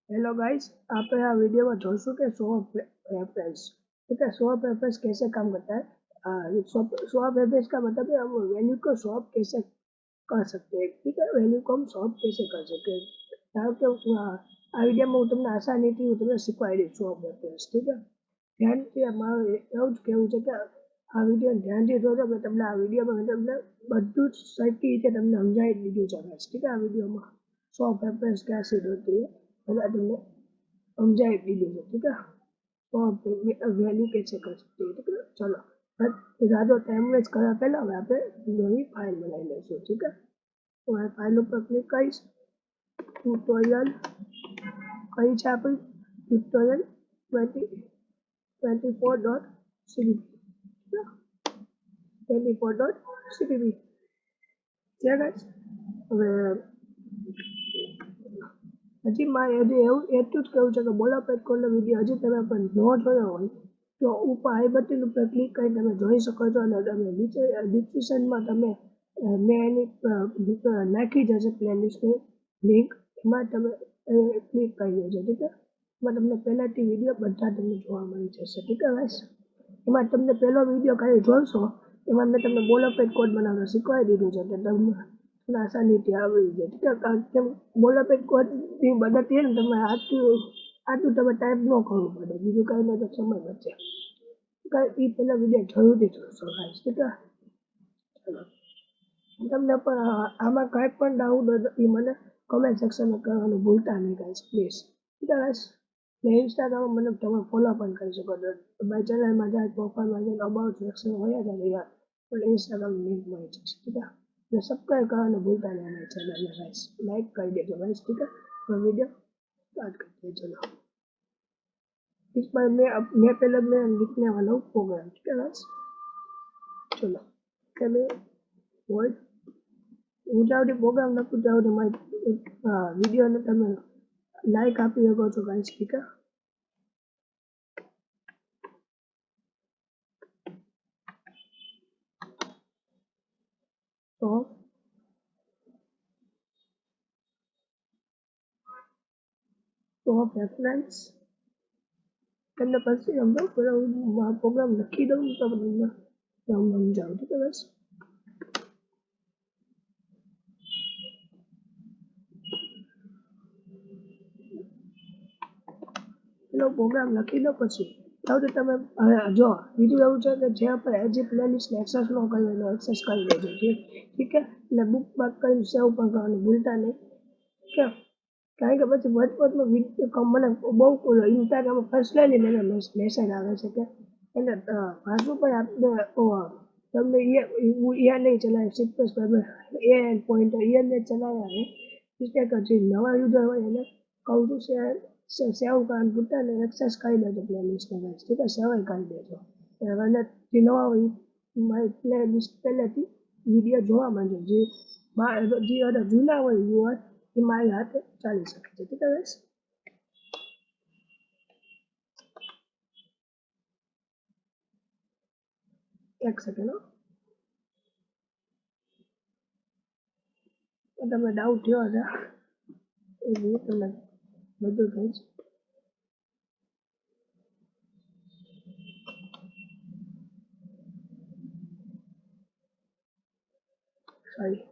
Hello guys, आप आ video में જોશો કે शो ऑफ रेफरेंस। ठीक है, शो ऑफ रेफरेंस कैसे काम करता है। शो ऑफ रेफरेंस का मतलब है हम वैल्यू को शो ऑफ कैसे कर सकते हैं। ठीक है, वैल्यू को हम शो ऑफ कैसे कर सकते हैं। ધારો કે આ વિડીયોમાં હું તમને આસાનીથી હું તમને શીખવાડી દઈશ શો ઓફ રેફરન્સ। ઠીક છે, ધ્યાનથી મારું એવું જ કહેવું છે કે આ વિડીયો ધ્યાનથી જોજો કે તમને આ વિડીયોમાં મેં તમને બધું જ સરખી રીતે તમને સમજાવી દીધું છે guys। ઠીક છે, આ વિડીયોમાં શો ઓફ રેફરન્સ कैसे होती है मैंने तुमने समझाई દીધું છે। ठीक है, तो वैल्यू कैसे कर सकते हैं। ठीक है, चलो ज़्यादा टाइम वेस्ट કર્યા પહેલા હવે આપણે નવી ફાઇલ બનાવી લઈશું। ठीक है, તો હવે ફાઇલ ઉપર ક્લિક કરીશ। ટ્યુટોરિયલ કઈ છે આપણી ટ્યુટોરિયલ 2024.cpp 24.cpp છે ગાઈસ। હવે હજી મારે હજી એવું એટલું જ કહેવું છે કે બોલોપેડ કોડનો વિડીયો હજી તમે પણ ન જોયો હોય તો ઉપર આઈ બટન ઉપર ક્લિક કરી તમે જોઈ શકો છો અને તમે નીચે ડિસ્ક્રિપ્શનમાં તમે મેં એની નાખી જશે પ્લેલિસ્ટની લિંક, એમાં તમે ક્લિક કરી દેજો। ઠીક છે, એમાં તમને પહેલાંથી વિડીયો બધા તમને જોવા મળી જશે। ઠીક છે ગાઈસ, એમાં તમને પહેલો વિડીયો ખાલી જોશો એમાં મેં તમને બોલોપેડ કોડ બનાવવાનું શીખવાડી દીધું છે એટલે તમને આસાનીથી આવડી જાય। ઠીક છે, કારણ કે બોલોપેડ કોડની મદદથી ને તમે આટલું તમે ટાઈપ ન કરવું પડે, બીજું કાંઈ નહીં તો સમય બચે। એ પહેલા વિડીયો જરૂરથી જોશો ગાઈસ। ઠીક છે, ચલો તમને પણ આમાં કાંઈ પણ ડાઉટ હોય તો એ મને કમેન્ટ સેક્શનમાં કરવાનું ભૂલતા નહીં ગાઈસ પ્લીઝ। ઠીક છે ગાઈસ, ને ઇન્સ્ટાગ્રામમાં મને તમે ફોલો પણ કરી શકો છો। મારી ચેનલમાં જાય પ્રોફાઇલમાં જઈને અબાઉટ સેક્શન હોય જ યાર એટલે ઇન્સ્ટાગ્રામની લિંક મળી જશે। ઠીક છે, ને સબસ્ક્રાઈબ કરવાનું ભૂલતા નહીં અમારી ચેનલને ગાઈસ, લાઈક કરી દેજો ગાઈસ। ઠીક છે, તો વિડીયો સ્ટાર્ટ કરી દેજો। ચલો इस बार मैं पहले मैं लिखने वाला हूँ प्रोग्राम। ठीक है गाइस, चलो पहले वर्ड હું જ્યાં પ્રોગ્રામ લખું ત્યાં મારી વિડીયોને તમે લાઈક આપી શકો છો ગાઈસ। ઠીક છે, તો રેફરન્સ તમને પછી સમજાવું, પહેલાં હું પ્રોગ્રામ લખી દઉં તો તમને સમજાવું। ઠીક છે ગાઈસ, પેલો પ્રોગ્રામ લખી દો પછી સૌથી તમે જો બીજું એવું છે કે જે આપણે હજી પ્લેલિસ્ટને એક્સેસ ન કરી હોય એક્સેસ કરી દેજો। ઠીક છે, એટલે બુક માર્ક કરીને સેવ પણ કરવાનું ભૂલતા નહીં। કે કારણ કે પછી વચમાં મને બહુ ઇન્સ્ટાગ્રામમાં પર્સનલી મને મેસેજ આવે છે કે એને પાછું પણ આપણે તમને યાદ નહીં ચલાવે સિક્વન્સ એ પોઈન્ટર એ મેં ચલાવ્યા છે। એટલે કે જે નવા યુઝર હોય એને કહું છું સેવ કરવાનું ભૂલતા નહીં, એક્સેસ કરી દેજો પ્લેલિસ્ટને ગાઈસ। ઠીક છે, સેવ કરી દેજો અને જે નવા હોય મારી પ્લેલિસ્ટ પહેલેથી વિડીયો જોવા માંડજો, જે જૂના હોય વ્યુઅર એ મારી હાથે ચાલી શકે છે। ઠીક છે ગાઈસ, એક સેકન્ડ તમે ડાઉટ થયો છે એ હું તમને બધું કહીશ। સોરી,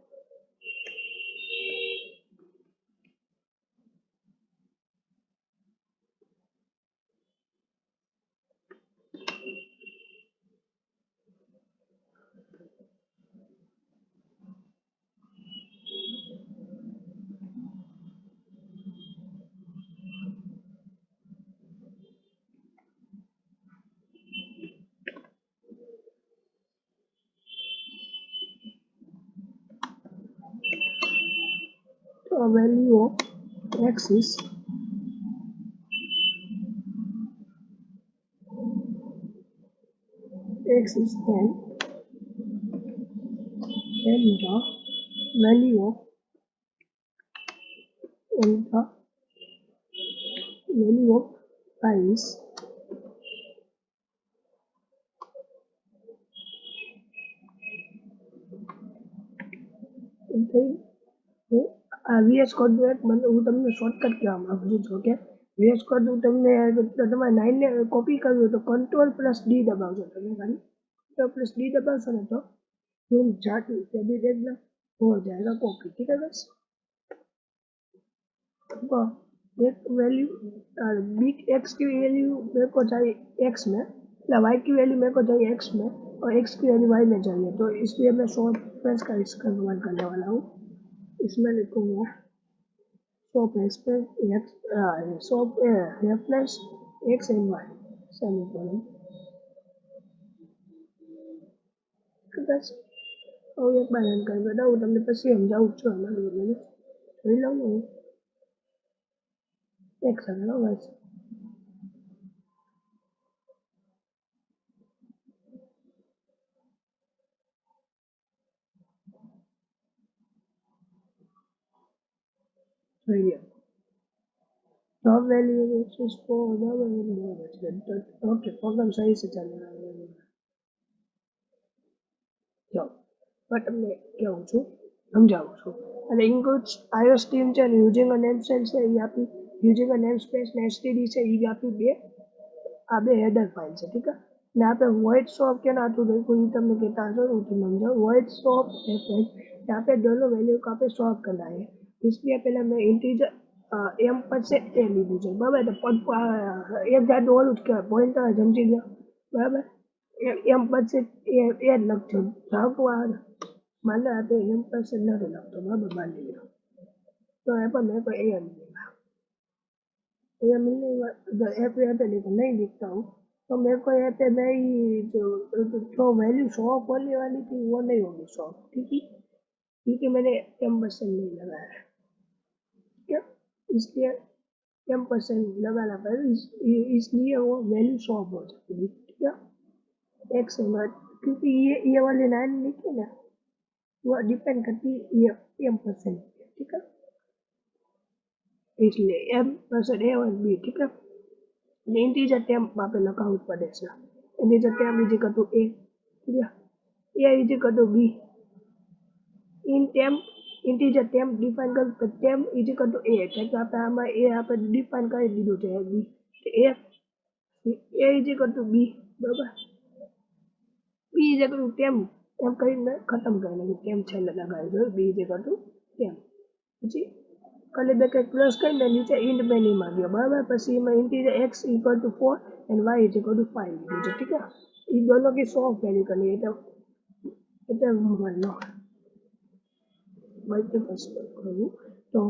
તો value of x is n and the value of y is આ VS કોડનું એક હું તમને શોર્ટકટ કહેવા માંગુ છું જો કે VS કોડનું તમને તમારે 9 ને કોપી કરવું હોય તો Ctrl+D દબાવજો તમે ખાલી Ctrl+D દબાવશો ને તો तुम जादू से भी देखना हो जाएगा कॉपी ठीक है बस तो एक वैल्यू बिग एक्स की वैल्यू मेरे को चाहिए एक्स में या वाई की वैल्यू मेरे को चाहिए एक्स में और एक्स की वैल्यू वाई में चाहिए तो इसलिए मैं सौ प्लस का इसका इस्तेमाल करने वाला हूँ इसमें लिखूंगा सौ प्लस पे एक्स सौ plus x and y semicolon बस और एक बार रन कर बताऊँ તમને પછી સમજાવું છું અમારું એટલે જોઈ લઉં ને એક સેકન્ડ હો બસ જોઈ લો टॉप वैल्यू इसको ओके प्रोग्राम सही से चल रहा है જો પણ તમને કેવું છું સમજાવું છું અને ઇન્ક્લુડ iOS ટીમ છે અને યુઝિંગ અ નેમ સ્પેસ છે એ આપી યુઝિંગ અ નેમ સ્પેસ ને એસટીડી છે એ આપી બે આ બે હેડર ફાઇલ છે ઠીક है ને આપણે વોઇડ શોપ के ना तो देखो ये तुमने कहता है तो समझो वॉइड शॉप है यहाँ पे दोनों वैल्यू को आपे शॉप करना है इसलिए पहले मैं इंटीजर एम पर से ए લીધું છે બરાબર તો એક જાતનું ઓલું જ કહેવાય પોઈન્ટર સમજી ગયો બરાબર એમ પછી એ જ લખજો ભાગવા માને આ એમ પછી નથી લખતો બરાબર માની લો તો એ પણ મેં કોઈ એમ नहीं ऐप पे नहीं लिखता हूँ तो मेरे को यहाँ पे मैं जो वैल्यू शॉप होने वाली थी वो नहीं होगी शॉप ठीक है क्योंकि मैंने M% नहीं लगाया है क्या इसलिए M% लगाना पड़ेगा इसलिए वो वैल्यू शॉप हो जाती है ठीक है एक से बाद क्योंकि ये वाली लाइन लिखी ना वो डिपेंड करती है M% ठीक है इसलिए M% A और B ठीक है इंटीजर टेम पे लगावવું પડે છે integer temp is equal to A ठीक है A is equal to B in temp integer temp define कर तो temp is equal to A એટલે કે આપણે આમાં A આપણે ડિફાઇન કરી દીધું છે B A is equal to B બરાબર B इज इक्वल टू टेम એમ કરીને ખતમ કરી નાખ્યું ટેમ છેલ્લે લગાવી દો B इज इक्वल टू टेम પછી खाली ब्रैकेट क्लोज કરીને નીચે ઇન્ટ મેની માં ગયો બરાબર પછી એમાં integer x equal to 4 and y is equal to 5 લીધું છે ठीक है ये दोनों की सॉल्व वैल्यू करनी है એટલે मान लो मल्टीपल करूँ तो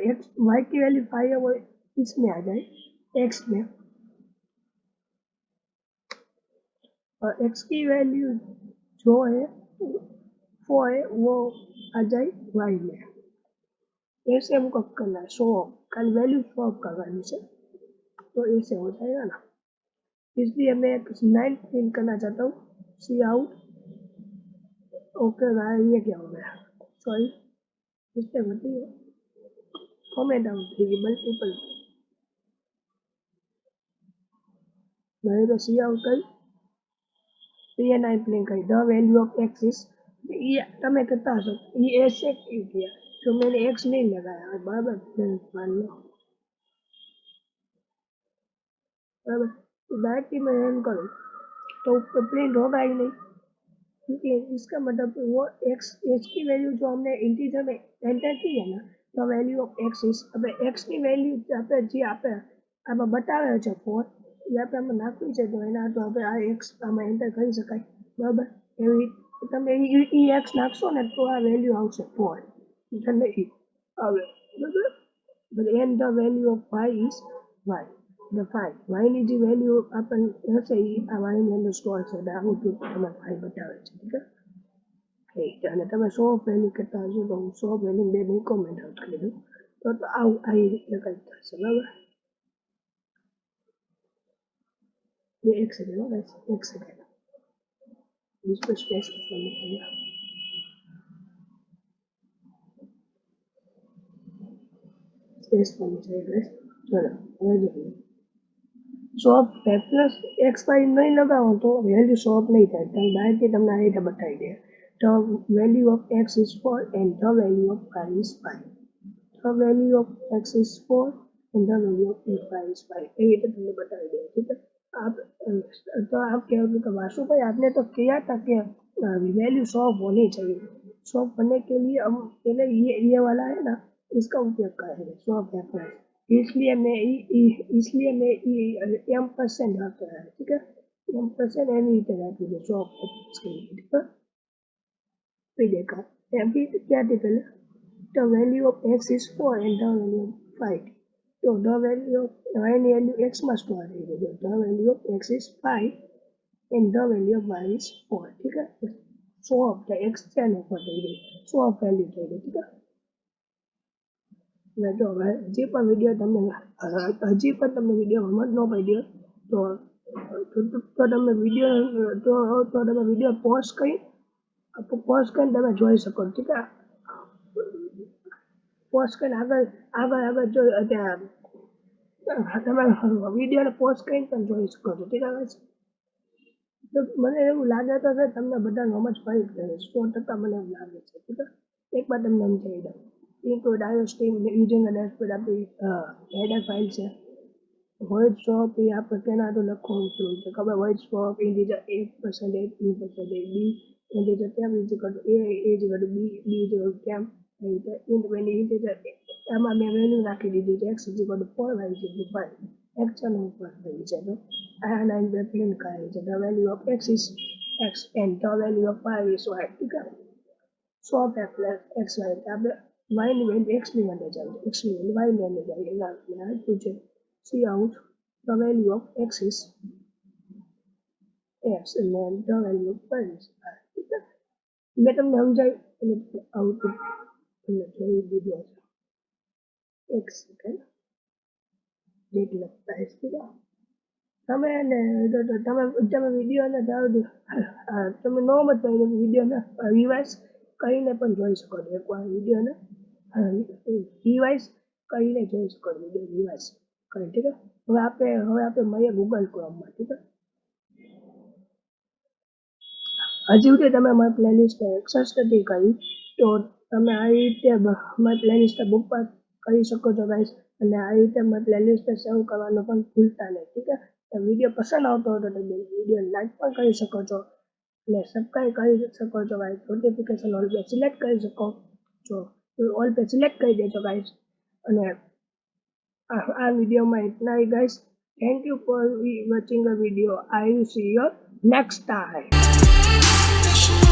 x y की वैल्यू 5 है वो इसमें आ जाए x में और x की वैल्यू जो है 4 है वो आ जाए y में ऐसे हमको करना है शो कल वैल्यू शो करवानी है तो ऐसे हो जाएगा ना इसलिए मैं एक 9 प्रिंट करना चाहता हूँ सी आउट ओके ये क्या हो गया सॉरी इससे होती है कमेंट आउट थी मल्टीपल मैंने तो सी आउट कर ये 9 प्रिंट करी the value of x is ये तमें कहता हशो ये ऐसे क्यों किया तो मैंने एक्स नहीं लगाया बराबर मान लो बराबर डायरेक्टली मैं रन करूँ तो प्रिंट होगा ही नहीं क्योंकि इसका मतलब वो एक्स एक्स की वैल्यू जो हमने इंटीजर में एंटर की है ना तो वैल्यू ऑफ एक्स इज अब एक्स की वैल्यू આપણે જે આપણે આમાં બતાવે છે 4 એ આપણે આમાં નાખવી છે તો એના તો આપણે આ x આમાં એન્ટર કરી શકાય બરાબર એવી તમે એ x નાખશો ને તો આ વેલ્યુ આવશે 4 એટલે એ આવે બરાબર but and the value of y is y the 5 y ની જે વેલ્યુ આપણને હશે એ આ y ની અંદર સ્ટોર છે એટલે આવું તો તમારે y બતાવે છે ઠીક છે અને તમે 100 વેલ્યુ કરતા હશો તો હું 100 વેલ્યુ બે નહીં કોમેન્ટ આઉટ કરી દઉં તો આવું આ રીતે કંઈક થશે બરાબર એક સેકન્ડ હો બસ એક સેકન્ડ इसको स्पेस करना पड़ेगा स्पेस करनी चाहिए चलो હવે જોઈએ शॉप प्लस एक्स वाई नहीं लगाओ तो वैल्यू शॉप नहीं થાય તમે ડાયરેક્ટલી તમને આ રીતે બતાવી દે the value of x is 4 and the value of y is 5. The value of x is 4 and the value of y is 5. એ રીતે તમને બતાવી દે ઠીક છે તો आप कहोगे कि वासु भाई आपने तो किया था कि वैल्यू 100 होनी चाहिए 100 होने के लिए हम पहले ये वाला है ना इसका उपयोग करेंगे 100 फैक्टर इसलिए मैं एम परसेंट रखता है ठीक है एम परसेंट एनी રીતે રાખી દે 100 फैक्टर्स के लिए ठीक है फिर देखा अभी क्या थी पहले the value of x is 4 and the value of 5 so the value of y value x must be the value of x is 5 and the value of y is 4 ठीक है 100 of the x છે ને ઉપર થઈ ગઈ 100 of value થઈ ગઈ ઠીક છે જો હજી પણ વિડીયો તમને વિડીયો સમજ ન પડી તો તમે વિડીયો પોઝ કરીને તમે જોઈ શકો ઠીક છે પોઝ કરીને આગળ જો ત્યાં તમે વિડીયોને પોઝ કરીને પણ જોઈ શકો છો ઠીક છે તો મને એવું લાગે તો છે તમને બધા સમજ પડી જ ગઈ 100% મને એવું લાગે છે ઠીક છે એકવાર તમને સમજાવી દઉં include iOS team using a dashboard આપણી header file છે void swap એ આપણે તેના તો લખવાનું છે ખબર void swap integer 8% b integer temp is equal to a is equal to b is equal to temp when integer આમાં મેં વેલ્યુ નાખી દીધી છે x is equal to 4 y is equal to 5 action ઉપર થઈ છે તો આ લાઈન પર પ્રિન્ટ કરેલી છે the value of x is x and the value of y is y ઠીક છે swap plus x y આપણે y ની વેલ્યુ x ની અંદર જાય x ની વેલ્યુ y ની અંદર જાય એના આપણે આપ્યું છે see out the value of x is x and then the value of y is y ઠીક છે મેં તમને સમજાવી અને આઉટપુટ તમને જોઈ દીધો છે એક સેકન્ડ ડેટ લખતા છે ઠીક છે તમે વિડીયોને તમે નો મત પાડી વિડીયોને રિવાઇઝ કરીને પણ જોઈ શકો છો એકવાર વિડીયોને રિવાઇઝ કરીને જોઈ શકો છો વિડીયો રિવાઇઝ કરી ઠીક છે હવે આપણે મળીએ ગૂગલ ક્રોમમાં ઠીક છે હજી સુધી તમે મારી પ્લેલિસ્ટ એક્સેસ નથી કરી તો તમે આ રીતે મારી પ્લેલિસ્ટ બુક પર કરી શકો છો ગાઈસ અને આ રીતે મારી પ્લેલિસ્ટ સેવ કરવાનું પણ ભૂલતા નહીં ઠીક છે વિડીયો પસંદ આવતો હોય તો તમે વિડીયો લાઈક પણ કરી શકો છો અને સબસ્ક્રાઈબ કરી શકો છો ગાઈસ નોટિફિકેશન ઓલ पे સિલેક્ટ કરી શકો છો ઓલ पे સિલેક્ટ કરી દેજો ગાઈસ અને આ વિડીયોમાં ઇતના ही guys thank you for watching the video I will see you next time